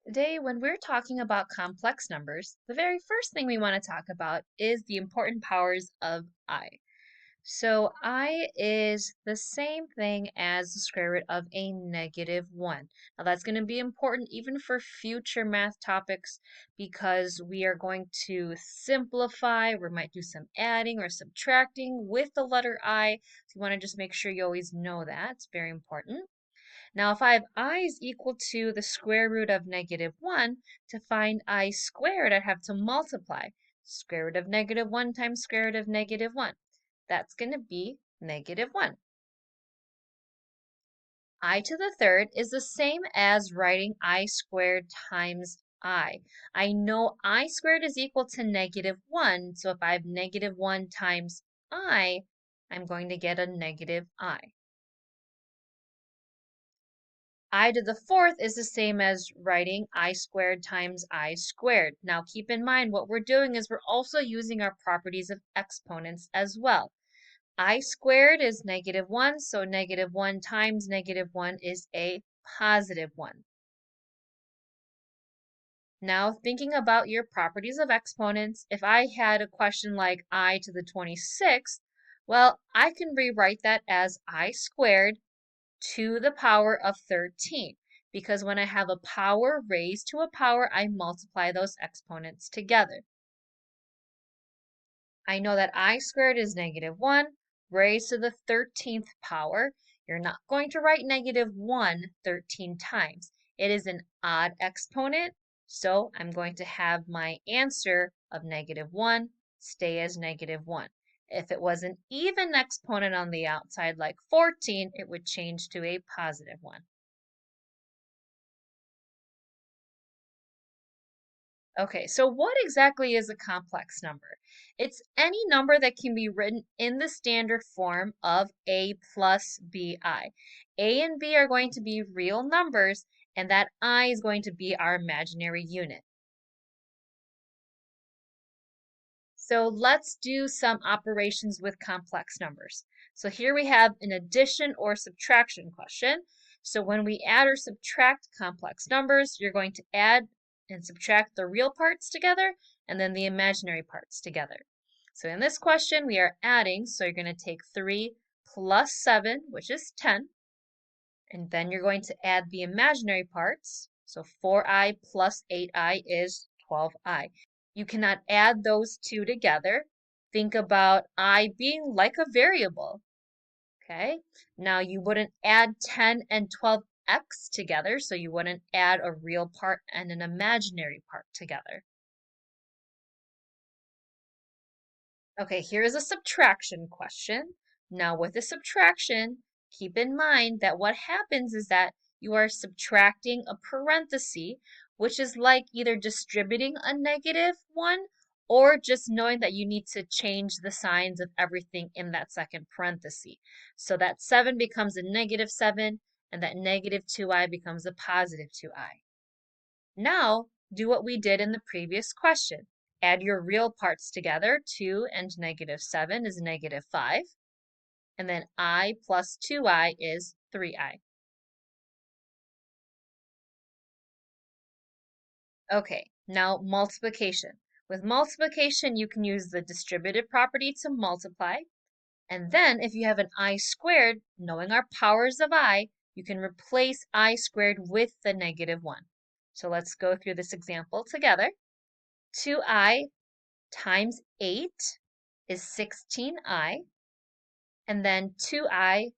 Today, when we're talking about complex numbers, the very first thing we want to talk about is the important powers of I. So I is the same thing as the square root of a -1. Now that's going to be important even for future math topics because we are going to simplify, we might do some adding or subtracting with the letter I. So you want to just make sure you always know that. It's very important. Now, if I have I is equal to the square root of -1, to find I squared, I'd have to multiply square root of -1 times square root of -1. That's going to be -1. I to the third is the same as writing I squared times I. I know I squared is equal to -1, so if I have -1 times I'm going to get a negative I. I to the fourth is the same as writing I squared times I squared. Now keep in mind what we're doing is we're also using our properties of exponents as well. I squared is -1, so -1 times -1 is a +1. Now thinking about your properties of exponents, if I had a question like I to the 26th, well, I can rewrite that as I squared to the power of 13 because when I have a power raised to a power, I multiply those exponents together. I know that I squared is -1 raised to the 13th power. You're not going to write -1 13 times. It is an odd exponent, so I'm going to have my answer of -1 stay as -1. If it was an even exponent on the outside, like 14, it would change to a +1. Okay, so what exactly is a complex number? It's any number that can be written in the standard form of a plus bi. A and b are going to be real numbers, and that I is going to be our imaginary unit. So let's do some operations with complex numbers. So here we have an addition or subtraction question. So when we add or subtract complex numbers, you're going to add and subtract the real parts together and then the imaginary parts together. So in this question, we are adding, so you're going to take 3 plus 7, which is 10, and then you're going to add the imaginary parts. So 4i plus 8i is 12i. You cannot add those two together. Think about I being like a variable, okay? Now you wouldn't add 10 and 12x together, so you wouldn't add a real part and an imaginary part together. Okay, here's a subtraction question. Now with a subtraction, keep in mind that what happens is that you are subtracting a parenthesis, which is like either distributing a -1 or just knowing that you need to change the signs of everything in that second parenthesis. So that 7 becomes a -7 and that -2i becomes a +2i. Now, do what we did in the previous question. Add your real parts together. 2 and -7 is -5. And then I plus 2i is 3i. Okay, now multiplication. With multiplication, you can use the distributive property to multiply. And then if you have an I squared, knowing our powers of I, you can replace I squared with the -1. So let's go through this example together. 2i times 8 is 16i, and then 2i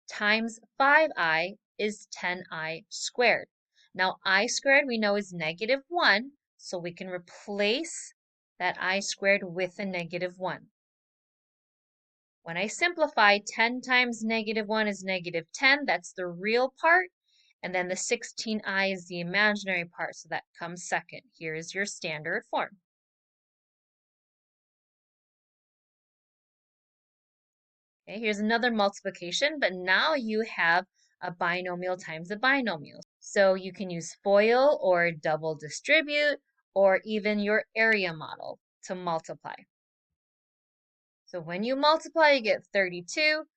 times 5i is 10i squared. Now I squared we know is -1, so we can replace that I squared with a -1. When I simplify, 10 times -1 is -10, that's the real part, and then the 16i is the imaginary part, so that comes second. Here is your standard form. Okay, here's another multiplication, but now you have a binomial times a binomial. So you can use FOIL or double distribute or even your area model to multiply. So when you multiply, you get 32,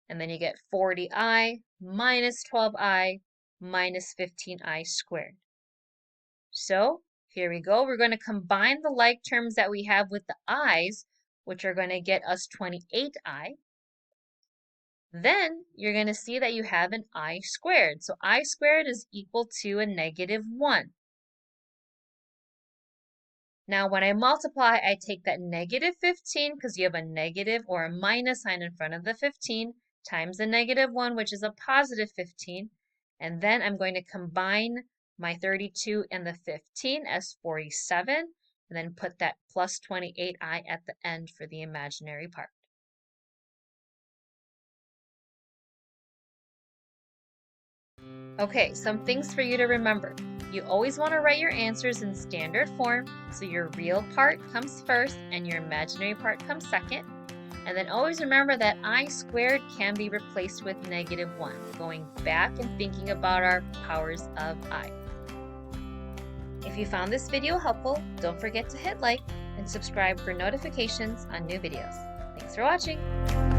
and then you get 40i minus 12i minus 15i squared. So here we go. We're going to combine the like terms that we have with the i's, which are going to get us 28i. Then you're going to see that you have an I squared. So I squared is equal to a -1. Now when I multiply, I take that -15 because you have a negative or a minus sign in front of the 15 times the -1, which is a +15. And then I'm going to combine my 32 and the 15 as 47, and then put that plus 28i at the end for the imaginary part. Okay, some things for you to remember. You always want to write your answers in standard form, so your real part comes first and your imaginary part comes second. And then always remember that I squared can be replaced with -1, going back and thinking about our powers of I. If you found this video helpful, don't forget to hit like and subscribe for notifications on new videos. Thanks for watching!